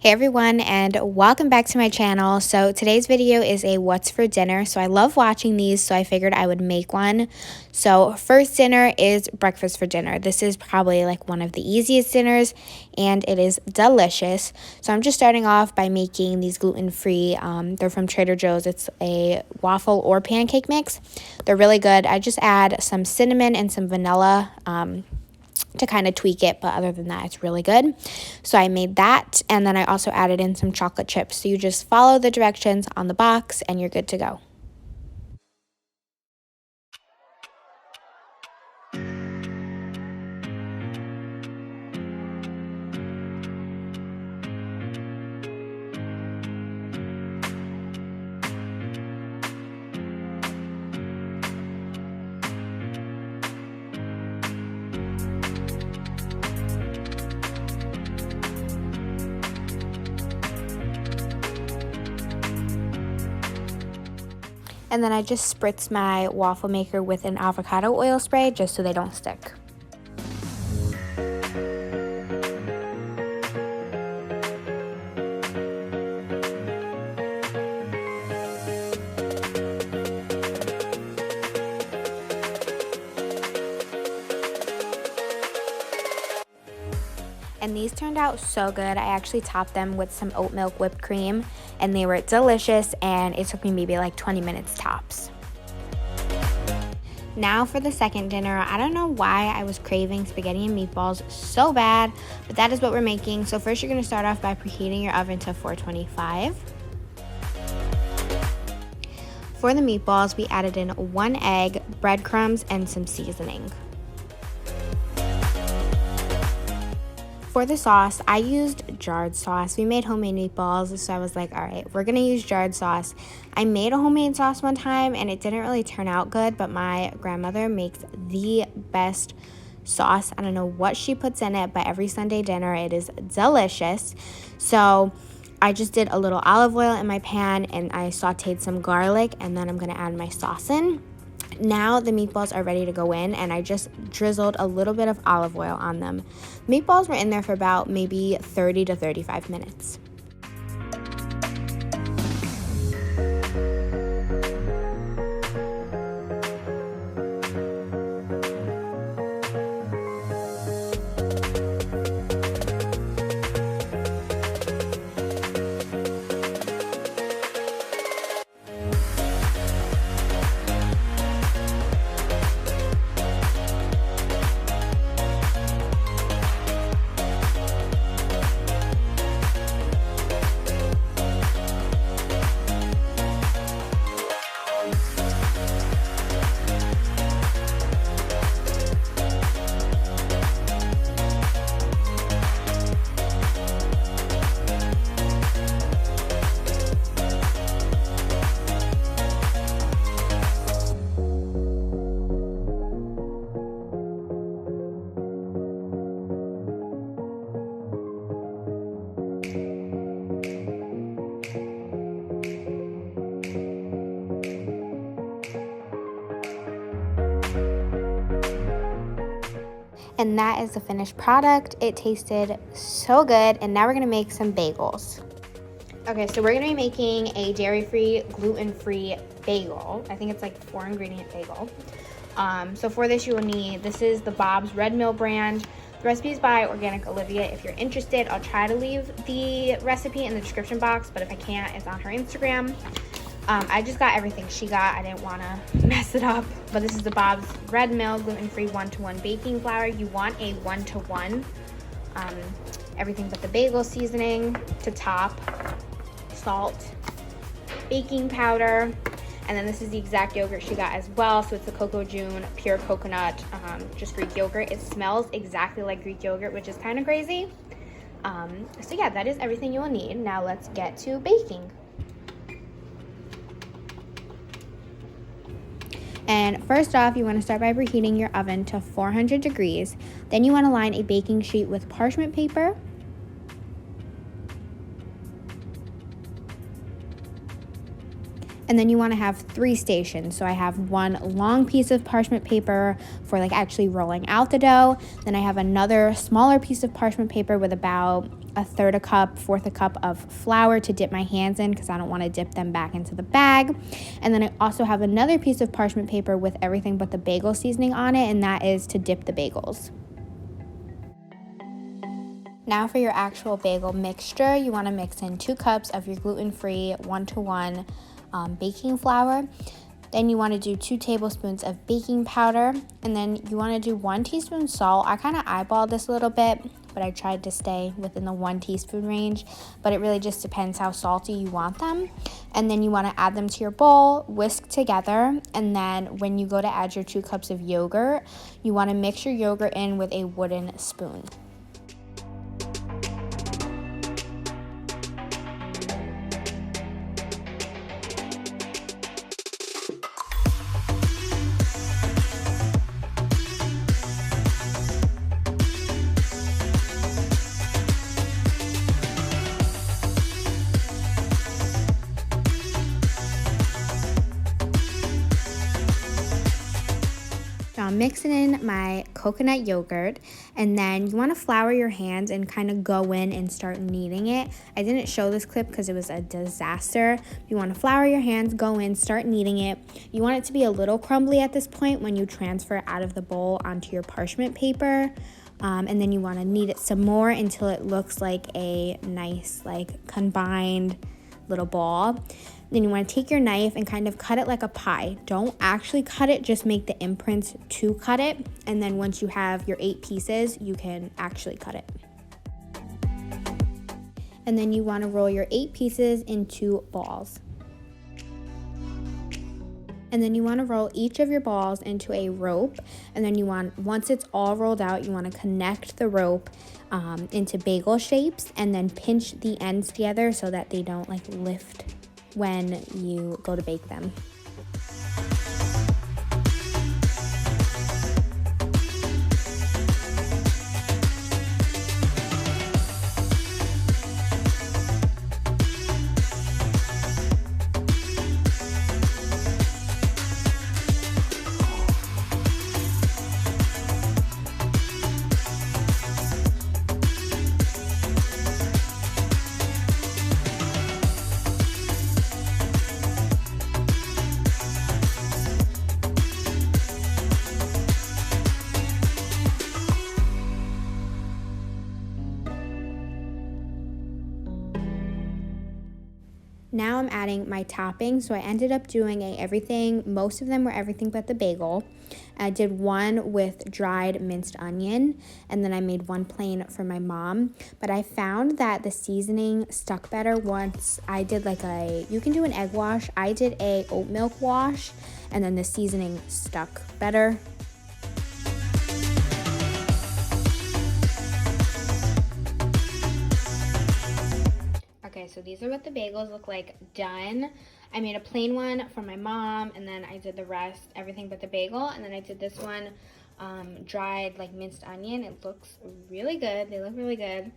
Hey everyone, and welcome back to my channel. So today's video is a what's for dinner. So I love watching these, so I figured I would make one. So first dinner is breakfast for dinner. This is probably like one of the easiest dinners and it is delicious. So I'm just starting off by making these gluten-free. They're from Trader Joe's. It's a waffle or pancake mix. They're really good. I just add some cinnamon and some vanilla to kind of tweak it, but other than that, it's really good. So I made that, and then I also added in some chocolate chips. So you just follow the directions on the box and you're good to go. And then I just spritz my waffle maker with an avocado oil spray just so they don't stick. And these turned out so good. I actually topped them with some oat milk whipped cream and they were delicious, and it took me maybe like 20 minutes tops. Now for the second dinner. I don't know why I was craving spaghetti and meatballs so bad, but that is what we're making. So first you're going to start off by preheating your oven to 425. For the meatballs, we added in 1 egg, breadcrumbs, and some seasoning. For the sauce, I used jarred sauce. We made homemade meatballs, so I was like, all right, we're gonna use jarred sauce. I made a homemade sauce one time and it didn't really turn out good, but my grandmother makes the best sauce. I don't know what she puts in it, but every Sunday dinner it is delicious. So I just did a little olive oil in my pan and I sauteed some garlic, and then I'm gonna add my sauce in. Now the meatballs are ready to go in, and I just drizzled a little bit of olive oil on them. Meatballs were in there for about maybe 30 to 35 minutes. And that is the finished product. It tasted so good. And now we're gonna make some bagels. Okay, so we're gonna be making a dairy-free, gluten-free bagel. I think it's like 4-ingredient bagel. So for this you will need, this is the Bob's Red Mill brand. The recipe is by Organic Olivia. If you're interested, I'll try to leave the recipe in the description box, but if I can't, it's on her Instagram. I just got everything she got. I didn't want to mess it up. But this is the Bob's Red Mill gluten-free 1-to-1 baking flour. You want a 1-to-1. Everything but the bagel seasoning to top, salt, baking powder, and then this is the exact yogurt she got as well. So it's the Coco June pure coconut, just Greek yogurt. It smells exactly like Greek yogurt, which is kind of crazy. So yeah, that is everything you will need. Now let's get to baking. And first off, you want to start by preheating your oven to 400 degrees. Then you want to line a baking sheet with parchment paper. And then you want to have 3 stations. So I have one long piece of parchment paper for like actually rolling out the dough. Then I have another smaller piece of parchment paper with about a third a cup, fourth a cup of flour to dip my hands in because I don't want to dip them back into the bag. And then I also have another piece of parchment paper with everything but the bagel seasoning on it, and that is to dip the bagels. Now for your actual bagel mixture, you want to mix in 2 cups of your gluten-free 1-to-1 baking flour. Then you want to do 2 tablespoons of baking powder, and then you want to do 1 teaspoon salt. I kind of eyeballed this a little bit, but I tried to stay within the 1 teaspoon range, but it really just depends how salty you want them. And then you want to add them to your bowl, whisk together, and then when you go to add your 2 cups of yogurt, you want to mix your yogurt in with a wooden spoon. Now I'm mixing in my coconut yogurt, and then you want to flour your hands and kind of go in and start kneading it. I didn't show this clip because it was a disaster. You want to flour your hands, go in, start kneading it. You want it to be a little crumbly at this point when you transfer it out of the bowl onto your parchment paper. And then you want to knead it some more until it looks like a nice, like, combined little ball. Then you want to take your knife and kind of cut it like a pie. Don't actually cut it, just make the imprints to cut it. And then once you have your 8 pieces, you can actually cut it. And then you want to roll your 8 pieces into balls. And then you want to roll each of your balls into a rope. And then once it's all rolled out, you want to connect the rope into bagel shapes and then pinch the ends together so that they don't like lift when you go to bake them. Now I'm adding my toppings. So I ended up doing most of them were everything but the bagel. I did one with dried minced onion, and then I made one plain for my mom. But I found that the seasoning stuck better once I did you can do an egg wash. I did a oat milk wash, and then the seasoning stuck better. Okay, so these are what the bagels look like done. I made a plain one for my mom, and then I did the rest, everything but the bagel, and then I did this one dried like minced onion. It looks really good. They look really good.